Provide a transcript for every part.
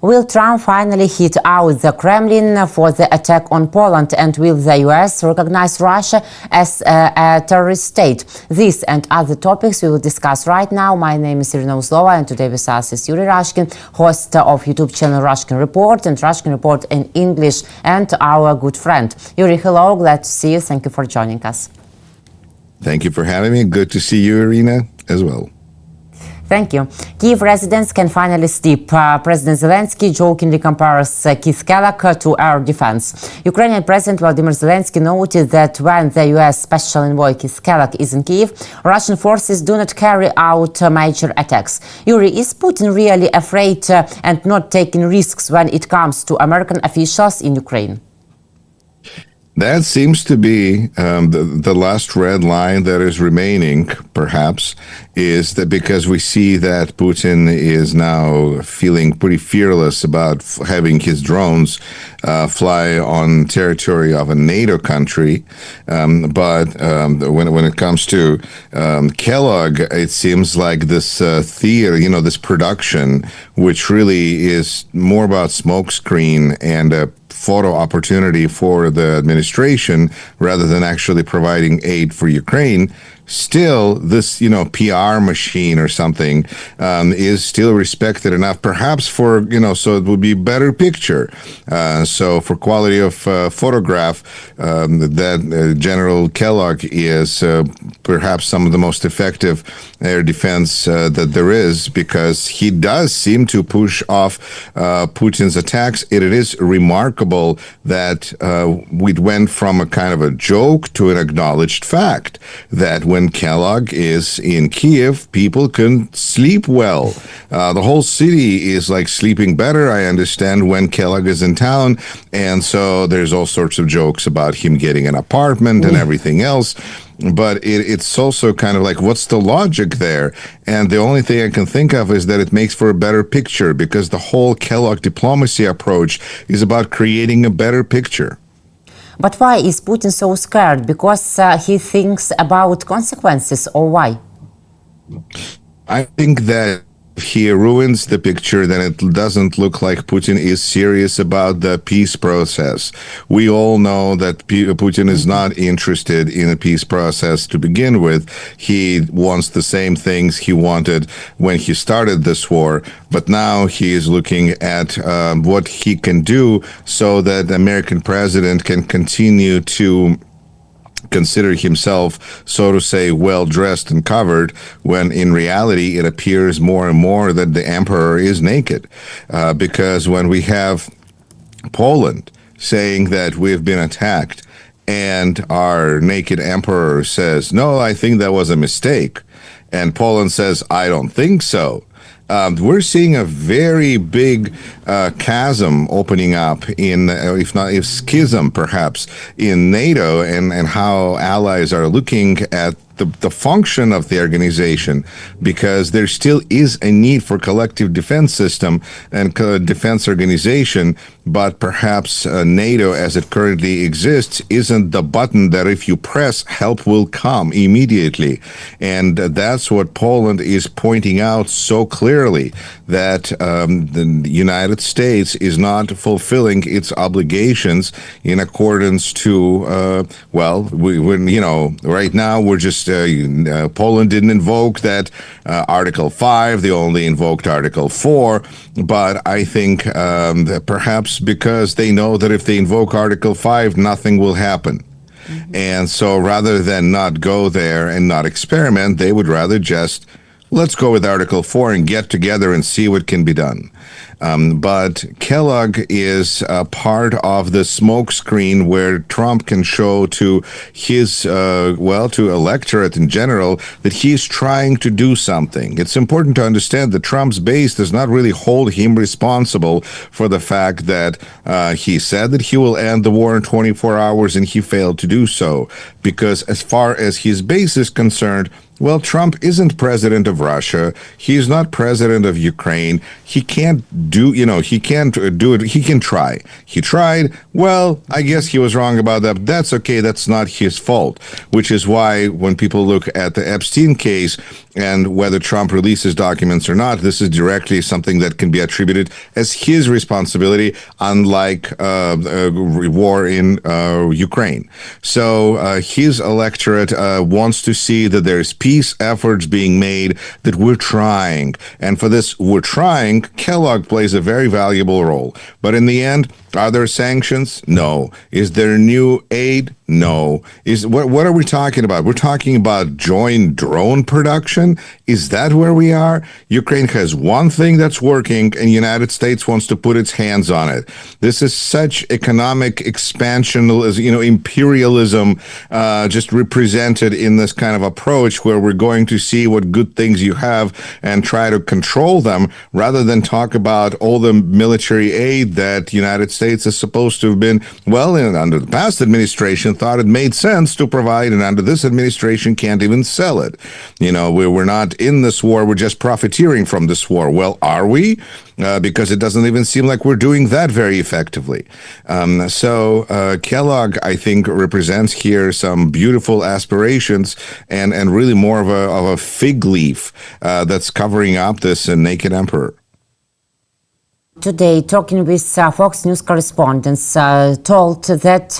Will Trump finally hit out the Kremlin for the attack on Poland, and will the US recognize Russia as a terrorist state? This and other topics we will discuss right now. My name is Iryna Uslova, and today with us is Yuri Rashkin, host of YouTube channel Rashkin Report and Rashkin Report in English, and our good friend. Yuri, hello, glad to see you. Thank you for joining us. Thank you for having me. Good to see you, Iryna, as well. Thank you. Kyiv residents can finally sleep. President Zelensky jokingly compares Kellogg to air defense. Ukrainian President Volodymyr Zelensky noted that when the U.S. Special Envoy Kellogg is in Kyiv, Russian forces do not carry out major attacks. Yuri, is Putin really afraid and not taking risks when it comes to American officials in Ukraine? That seems to be the last red line that is remaining, perhaps, is that because we see that Putin is now feeling pretty fearless about having his drones fly on territory of a NATO country. But when it comes to Kellogg, it seems like this theater, this production, which really is more about smokescreen and a photo opportunity for the administration rather than actually providing aid for Ukraine, still this, PR machine or something is still respected enough, perhaps for, so it would be better picture. So for quality of photograph, that General Kellogg is perhaps some of the most effective air defense that there is, because he does seem to push off Putin's attacks. It is remarkable that we went from a kind of a joke to an acknowledged fact that when Kellogg is in Kiev, people can sleep well. The whole city is like sleeping better, I understand, when Kellogg is in town. And so there's all sorts of jokes about him getting an apartment and everything else. But it's also kind of like, what's the logic there? And the only thing I can think of is that it makes for a better picture, because the whole Kellogg diplomacy approach is about creating a better picture. But why is Putin so scared? Because he thinks about consequences, or why? I think that if he ruins the picture, then it doesn't look like Putin is serious about the peace process. We all know that Putin is not interested in a peace process to begin with. He wants the same things he wanted when he started this war, but now he is looking at what he can do so that the American president can continue to consider himself, so to say, well-dressed and covered, when in reality it appears more and more that the emperor is naked. Because when we have Poland saying that we've been attacked and our naked emperor says, no, I think that was a mistake, and Poland says, I don't think so, we're seeing a very big chasm opening up in, if schism perhaps, in NATO, and how allies are looking at the function of the organization, because there still is a need for collective defense system and defense organization, but perhaps NATO as it currently exists isn't the button that if you press, help will come immediately. And that's what Poland is pointing out so clearly, that the United States is not fulfilling its obligations in accordance to, right now we're just Poland didn't invoke that Article 5, they only invoked Article 4, but I think that perhaps because they know that if they invoke Article 5, nothing will happen. And so rather than not go there and not experiment, they would rather just, let's go with Article 4 and get together and see what can be done. But Kellogg is part of the smokescreen where Trump can show to his, to electorate in general, that he's trying to do something. It's important to understand that Trump's base does not really hold him responsible for the fact that he said that he will end the war in 24 hours and he failed to do so. Because as far as his base is concerned, well, Trump isn't president of Russia. He's not president of Ukraine. He can't do it. He can try. He tried. Well, I guess he was wrong about that. But that's okay. That's not his fault, which is why when people look at the Epstein case, And whether Trump releases documents or not, this is directly something that can be attributed as his responsibility, unlike war in Ukraine. So his electorate wants to see that there's peace efforts being made, that we're trying. And for this, we're trying, Kellogg plays a very valuable role. But in the end, are there sanctions? No. Is there new aid? No. What are we talking about? We're talking about joint drone production? Is that where we are? Ukraine has one thing that's working, and the United States wants to put its hands on it. This is such economic expansion, imperialism, just represented in this kind of approach where we're going to see what good things you have and try to control them, rather than talk about all the military aid that the United States is supposed to have been, under the past administration, thought it made sense to provide, and under this administration can't even sell it. We're not in this war, we're just profiteering from this war. Well, are we? Because it doesn't even seem like we're doing that very effectively. So Kellogg, I think, represents here some beautiful aspirations and really more of a fig leaf that's covering up this naked emperor. Today, talking with Fox News correspondents, told that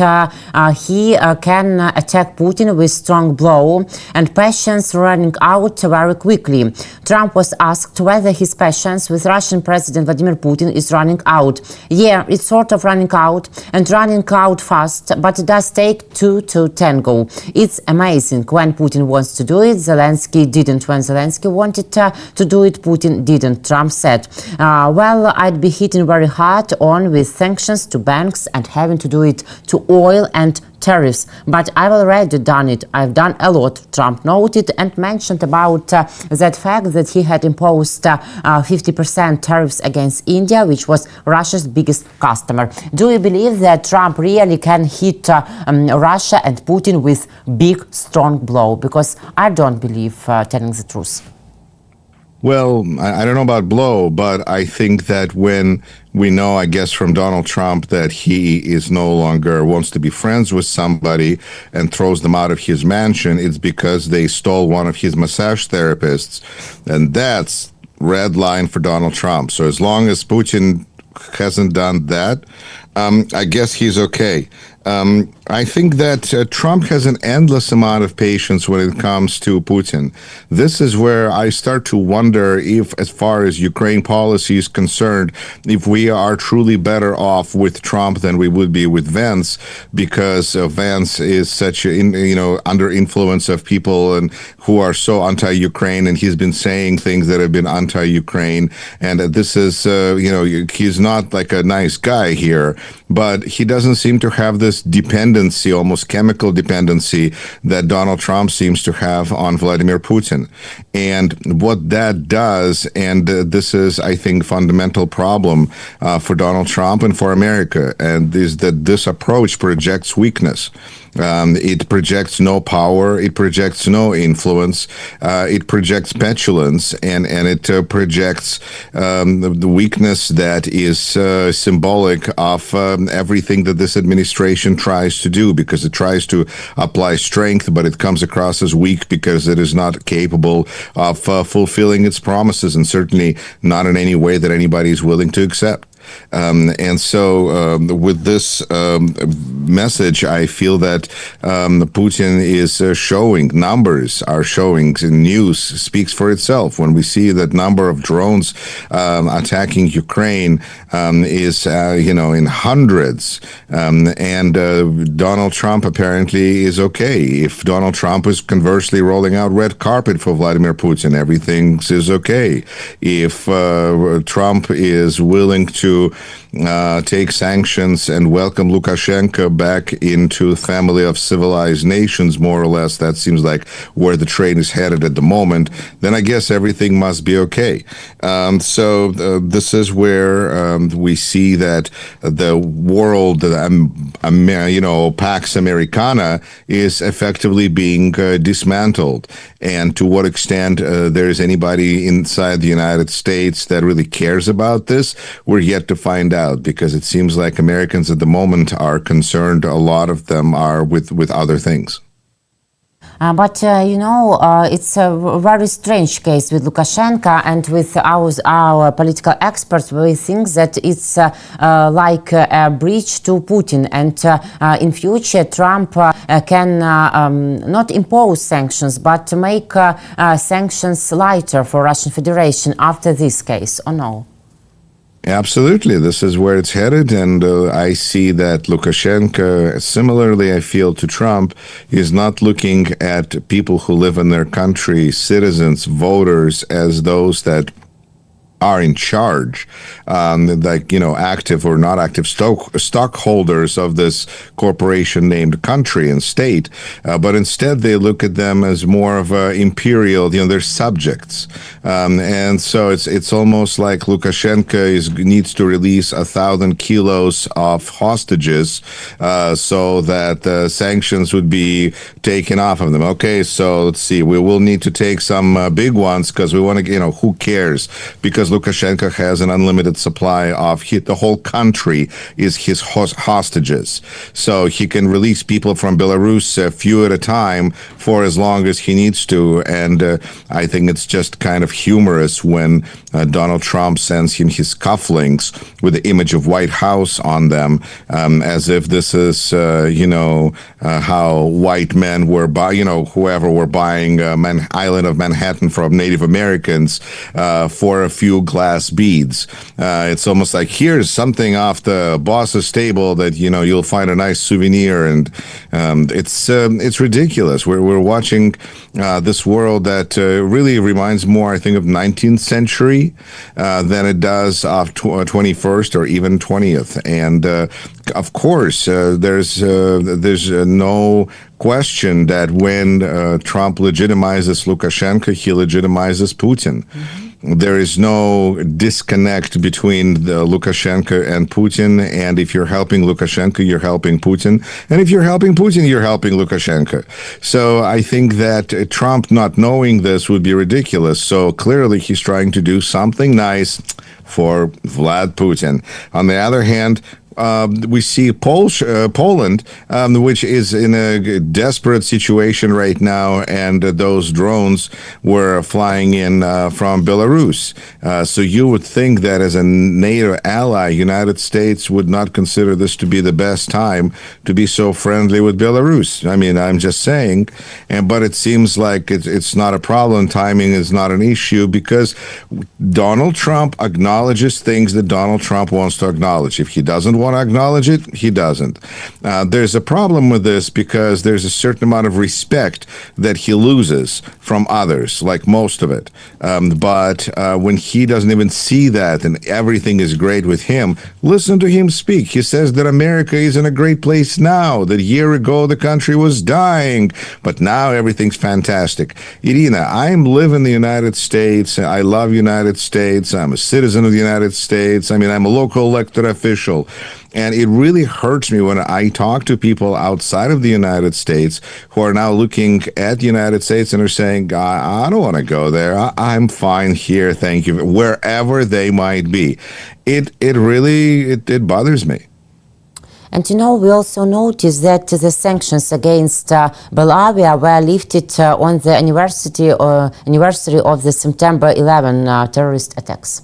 he can attack Putin with strong blow and patience running out very quickly. Trump was asked whether his patience with Russian President Vladimir Putin is running out. Yeah, it's sort of running out and running out fast, but it does take two to tango. It's amazing. When Putin wants to do it, Zelensky didn't. When Zelensky wanted to do it, Putin didn't, Trump said. I'd be hitting very hard on with sanctions to banks and having to do it to oil and tariffs. But I've already done it. I've done a lot, Trump noted, and mentioned about that fact that he had imposed 50% tariffs against India, which was Russia's biggest customer. Do you believe that Trump really can hit Russia and Putin with big, strong blow? Because I don't believe telling the truth. Well, I don't know about blow, but I think that when we know, I guess, from Donald Trump that he is no longer wants to be friends with somebody and throws them out of his mansion, it's because they stole one of his massage therapists. And that's red line for Donald Trump. So as long as Putin hasn't done that, I guess he's okay. I think that Trump has an endless amount of patience when it comes to Putin. This is where I start to wonder if, as far as Ukraine policy is concerned, if we are truly better off with Trump than we would be with Vance, because Vance is such under influence of people and who are so anti-Ukraine, and he's been saying things that have been anti-Ukraine, and this is he's not like a nice guy here, but he doesn't seem to have this dependency, almost chemical dependency, that Donald Trump seems to have on Vladimir Putin. And what that does, and this is, I think, fundamental problem for Donald Trump and for America, and is that this approach projects weakness. It projects no power, it projects no influence, it projects petulance, and it projects the weakness that is symbolic of everything that this administration tries to do, because it tries to apply strength, but it comes across as weak because it is not capable of fulfilling its promises, and certainly not in any way that anybody is willing to accept. And so with this message, I feel that Putin is showing, numbers are showing, news speaks for itself. When we see that number of drones attacking Ukraine is, in hundreds, and Donald Trump apparently is okay. If Donald Trump is conversely rolling out red carpet for Vladimir Putin, everything is okay. If Trump is willing to take sanctions and welcome Lukashenko back into the family of civilized nations, more or less, that seems like where the train is headed at the moment, then I guess everything must be okay. So this is where we see that the world, Pax Americana, is effectively being dismantled. And to what extent there is anybody inside the United States that really cares about this, we're yet to find out, because it seems like Americans at the moment are concerned, a lot of them are, with other things. It's a very strange case with Lukashenko, and with our political experts, we think that it's like a breach to Putin, and in future Trump can not impose sanctions, but make sanctions lighter for Russian Federation after this case, or no? Absolutely. This is where it's headed. And I see that Lukashenko, similarly, I feel to Trump, is not looking at people who live in their country, citizens, voters, as those that are in charge, active or not active stockholders of this corporation named country and state, but instead they look at them as more of a imperial, they're subjects, and so it's almost like Lukashenko needs to release 1,000 kilos of hostages, so that sanctions would be taken off of them. Okay, so let's see, we will need to take some big ones because we want to, who cares? Because Lukashenko has an unlimited supply of the whole country is his hostages. So he can release people from Belarus a few at a time for as long as he needs to. And I think it's just kind of humorous when Donald Trump sends him his cufflinks with the image of White House on them, as if this is, how white men were whoever were buying island of Manhattan from Native Americans for a few glass beads. It's almost like, here's something off the boss's table that you'll find a nice souvenir, and it's ridiculous. We're watching this world that really reminds more, I think, of 19th century than it does of 21st or even 20th. And of course, there's no question that when Trump legitimizes Lukashenko, he legitimizes Putin. Mm-hmm. There is no disconnect between Lukashenko and Putin, and if you're helping Lukashenko, you're helping Putin, and if you're helping Putin, you're helping Lukashenko. So I think that Trump not knowing this would be ridiculous. So clearly he's trying to do something nice for Vlad Putin. On the other hand, we see Poland, which is in a desperate situation right now, and those drones were flying in from Belarus. So you would think that as a NATO ally, United States would not consider this to be the best time to be so friendly with Belarus. I mean, I'm just saying, but it seems like it's not a problem. Timing is not an issue because Donald Trump acknowledges things that Donald Trump wants to acknowledge. If he doesn't want to acknowledge it, he doesn't. There's a problem with this because there's a certain amount of respect that he loses from others, like most of it. But when he doesn't even see that and everything is great with him, listen to him speak. He says that America is in a great place now, that a year ago the country was dying, but now everything's fantastic. Iryna, I live in the United States. I love United States. I'm a citizen of the United States. I mean, I'm a local elected official. And it really hurts me when I talk to people outside of the United States who are now looking at the United States and are saying, I don't want to go there. I'm fine here. Thank you. Wherever they might be. It really bothers me. And we also noticed that the sanctions against Belarus were lifted on the anniversary of the September 11 terrorist attacks.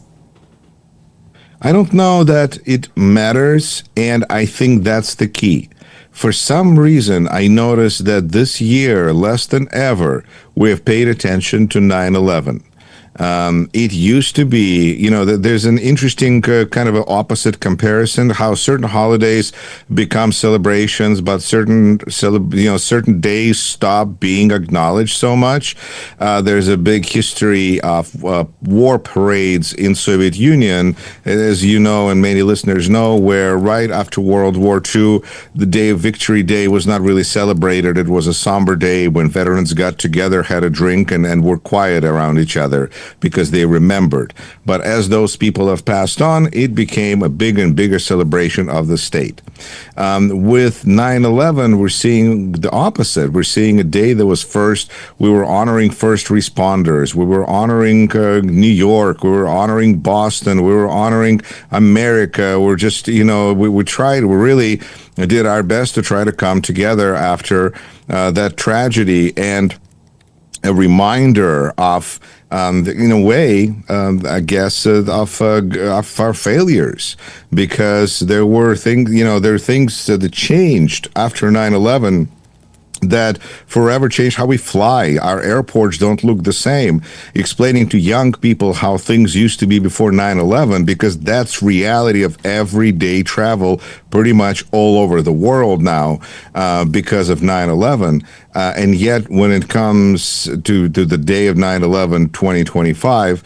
I don't know that it matters, and I think that's the key. For some reason, I noticed that this year, less than ever, we have paid attention to 9/11. It used to be, there's an interesting kind of an opposite comparison, how certain holidays become celebrations, but certain days stop being acknowledged so much. There's a big history of war parades in Soviet Union, as you know, and many listeners know, where right after World War II, the day of Victory Day was not really celebrated. It was a somber day when veterans got together, had a drink, and were quiet around each other. because they remembered. But as those people have passed on, it became a bigger and bigger celebration of the state. With 9/11, we're seeing the opposite. We're seeing a day that was we were honoring first responders. We were honoring New York. We were honoring Boston. We were honoring America. We're just, we really did our best to try to come together after that tragedy, and a reminder of, in a way, I guess, of our failures, because there were things, there are things that changed after 9/11 that forever changed how we fly. Our airports don't look the same. Explaining to young people how things used to be before 9/11, because that's reality of everyday travel pretty much all over the world now because of 9/11. And yet, when it comes to the day of 9/11, 2025,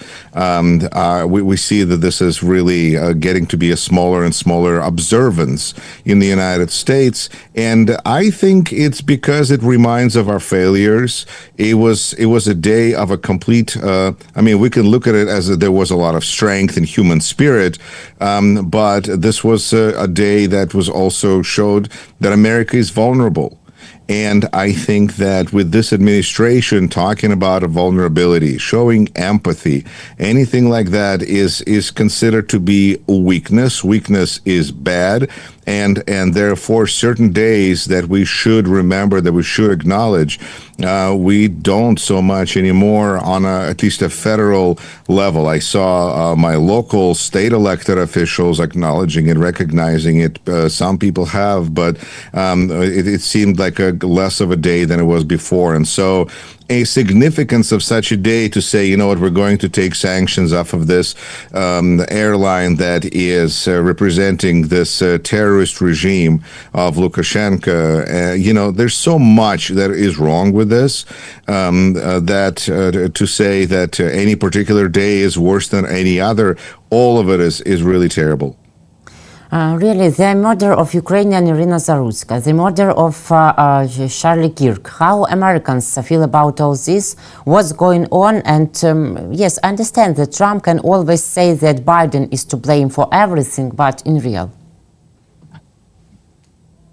we see that this is really getting to be a smaller and smaller observance in the United States. And I think it's because it reminds of our failures. It was a day of a complete, we can look at it as there was a lot of strength and human spirit, but this was a day that was also showed that America is vulnerable. And I think that with this administration talking about a vulnerability, showing empathy, anything like that is considered to be a weakness. Weakness is bad. And therefore, certain days that we should remember, that we should acknowledge, we don't so much anymore on at least a federal level. I saw my local state elected officials acknowledging it, recognizing it. Some people have, but it seemed like less of a day than it was before. And so a significance of such a day to say, we're going to take sanctions off of this airline that is representing this terrorist regime of Lukashenko. There's so much that is wrong with this, that to say that any particular day is worse than any other, all of it is really terrible. Really, the murder of Ukrainian Iryna, the murder of Charlie Kirk, how Americans feel about all this, what's going on? And yes, I understand that Trump can always say that Biden is to blame for everything, but in real?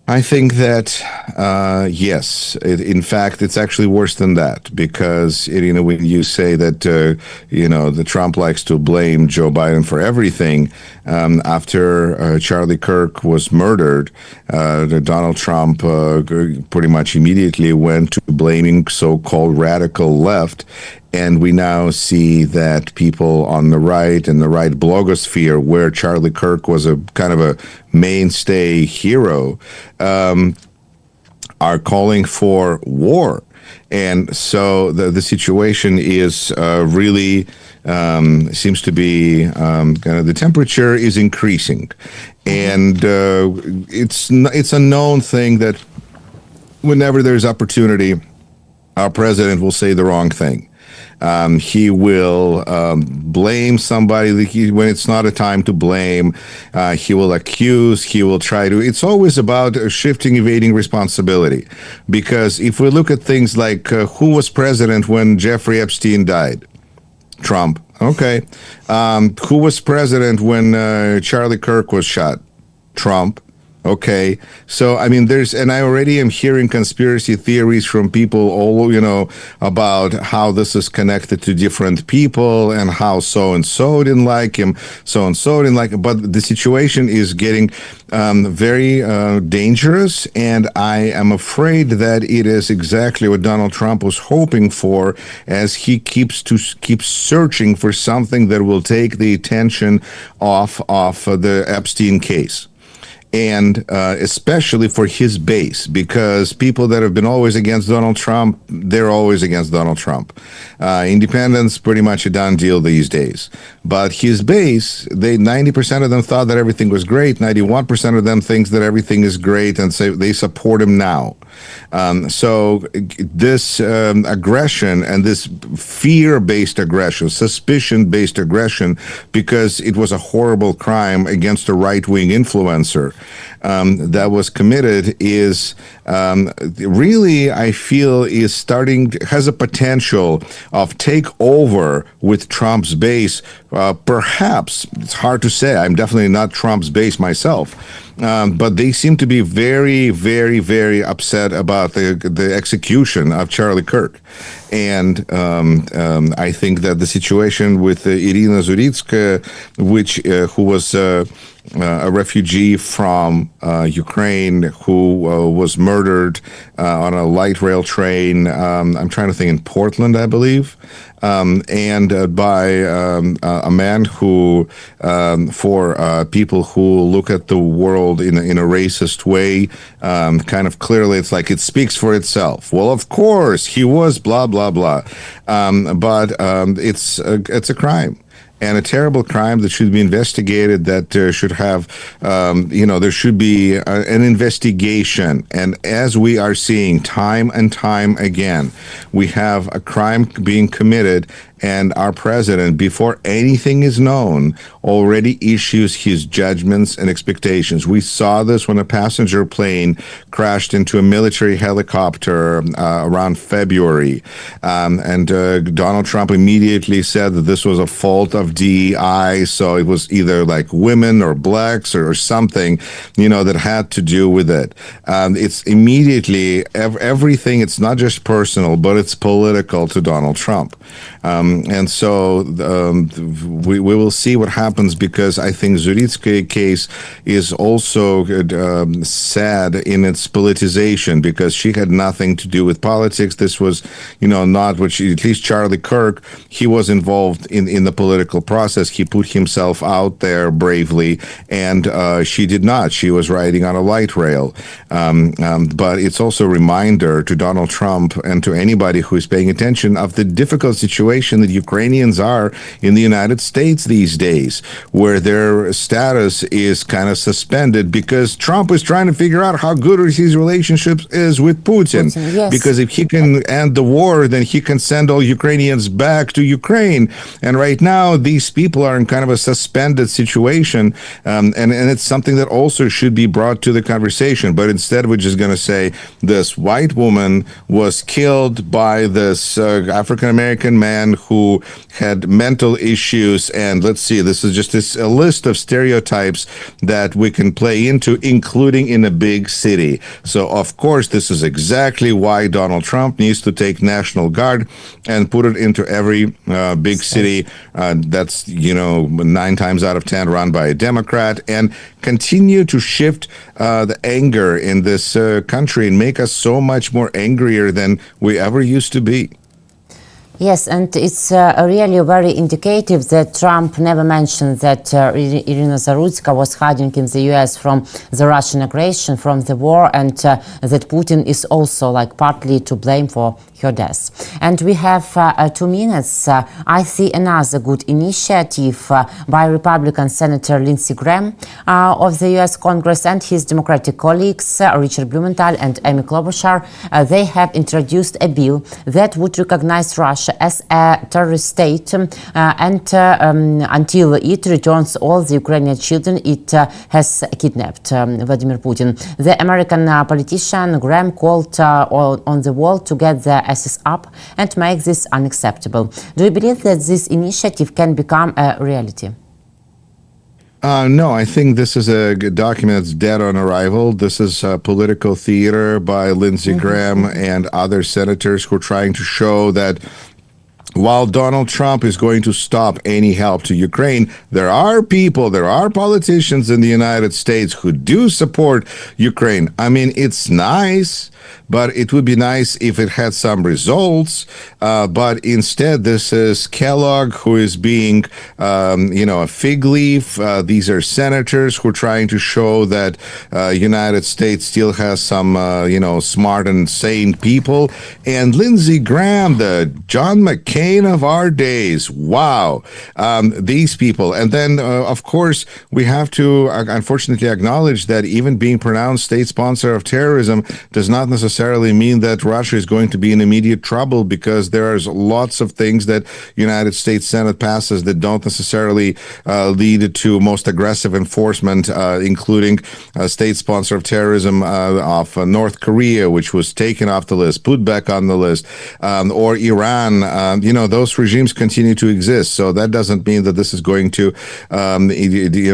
I think that, yes, in fact, it's actually worse than that, because, when you say that, the Trump likes to blame Joe Biden for everything, after Charlie Kirk was murdered, Donald Trump pretty much immediately went to blaming so-called radical left. And we now see that people on the right and the right blogosphere, where Charlie Kirk was a kind of a mainstay hero, are calling for war. And so the situation is really seems to be kind of the temperature is increasing. And it's a known thing that whenever there's opportunity, our president will say the wrong thing. He will blame somebody when it's not a time to blame. He will accuse. He will try to. It's always about shifting, evading responsibility. Because if we look at things like who was president when Jeffrey Epstein died? Trump. Okay. Who was president when Charlie Kirk was shot? Trump. Okay, so I already am hearing conspiracy theories from people about how this is connected to different people and how so-and-so didn't like him, so-and-so didn't like him. But the situation is getting very dangerous, and I am afraid that it is exactly what Donald Trump was hoping for, as he keeps searching for something that will take the attention off the Epstein case. And especially for his base, because people that have been always against Donald Trump, they're always against Donald Trump. Independents, pretty much a done deal these days. But his base, 90% of them thought that everything was great. 91% of them thinks that everything is great, and say they support him now. So this aggression and this fear-based aggression, suspicion-based aggression, because it was a horrible crime against a right-wing influencer, that was committed is really, I feel, has a potential of take over with Trump's base. Perhaps, it's hard to say. I'm definitely not Trump's base myself. But they seem to be very, very, very upset about the execution of Charlie Kirk. And I think that the situation with Iryna Zuritsky, who was a refugee from Ukraine who was murdered on a light rail train, I'm trying to think, in Portland, I believe, and by a man who, for people who look at the world in a racist way, kind of clearly, it's like it speaks for itself. Well, of course, he was blah, blah, blah. But it's a crime. And a terrible crime that should be investigated, that should have, there should be an investigation. And as we are seeing time and time again, we have a crime being committed, and our president, before anything is known, already issues his judgments and expectations. We saw this when a passenger plane crashed into a military helicopter around February. And Donald Trump immediately said that this was a fault of DEI, so it was either like women or blacks or something, that had to do with it. It's immediately everything. It's not just personal, but it's political to Donald Trump. And so we will see what happens, because I think Zuritsky case is also sad in its politicization, because she had nothing to do with politics. This was, not what at least Charlie Kirk, he was involved in the political process. He put himself out there bravely, and she did not. She was riding on a light rail. But it's also a reminder to Donald Trump and to anybody who is paying attention of the difficult situation that Ukrainians are in the United States these days, where their status is kind of suspended because Trump is trying to figure out how good his relationship is with Putin. Yes. Because if he can end the war, then he can send all Ukrainians back to Ukraine. And right now, these people are in kind of a suspended situation. And it's something that also should be brought to the conversation. But instead, we're just going to say this white woman was killed by this African-American man who had mental issues. And let's see, this is just a list of stereotypes that we can play into, including in a big city. So, of course, this is exactly why Donald Trump needs to take National Guard and put it into every big city that's, 9 times out of 10 run by a Democrat, and continue to shift the anger in this country and make us so much more angrier than we ever used to be. Yes, and it's really very indicative that Trump never mentioned that Iryna Zuritsky was hiding in the U.S. from the Russian aggression, from the war, and that Putin is also partly to blame for her death. And we have 2 minutes. I see another good initiative by Republican Senator Lindsey Graham of the U.S. Congress and his Democratic colleagues, Richard Blumenthal and Amy Klobuchar. They have introduced a bill that would recognize Russia as a terrorist state and until it returns all the Ukrainian children it has kidnapped, Vladimir Putin. The American politician Graham called on the world to get their asses up and make this unacceptable. Do you believe that this initiative can become a reality? No, I think this is a document that's dead on arrival. This is political theater by Lindsey Graham and other senators who are trying to show that while Donald Trump is going to stop any help to Ukraine, there are politicians in the United States who do support Ukraine. I mean, it's nice, but it would be nice if it had some results. But instead, this is Kellogg who is being, a fig leaf. These are senators who are trying to show that United States still has some, smart and sane people. And Lindsey Graham, the John McCain of our days. Wow. These people. And then, of course, we have to unfortunately acknowledge that even being pronounced state sponsor of terrorism does not necessarily mean that Russia is going to be in immediate trouble, because there's lots of things that United States Senate passes that don't necessarily lead to most aggressive enforcement, including state sponsor of terrorism of North Korea, which was taken off the list, put back on the list, or Iran. Those regimes continue to exist. So that doesn't mean that this is going to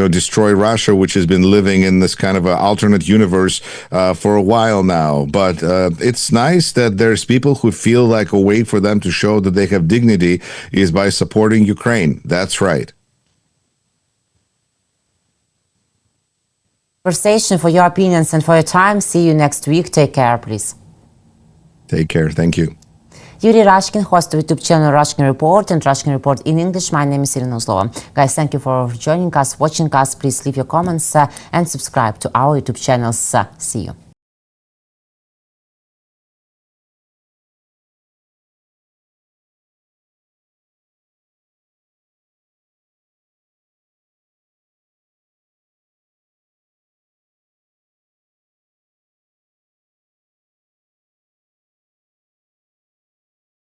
destroy Russia, which has been living in this kind of an alternate universe for a while now. But it's nice that there's people who feel like a way for them to show that they have dignity is by supporting Ukraine. That's right. Conversation, for your opinions and for your time. See you next week. Take care, please. Take care. Thank you. Yuri, Rashkin, host of YouTube channel Rashkin Report and Rashkin Report in English. My name is Iryna Uslova. Guys, thank you for joining us, watching us. Please leave your comments and subscribe to our YouTube channels. See you.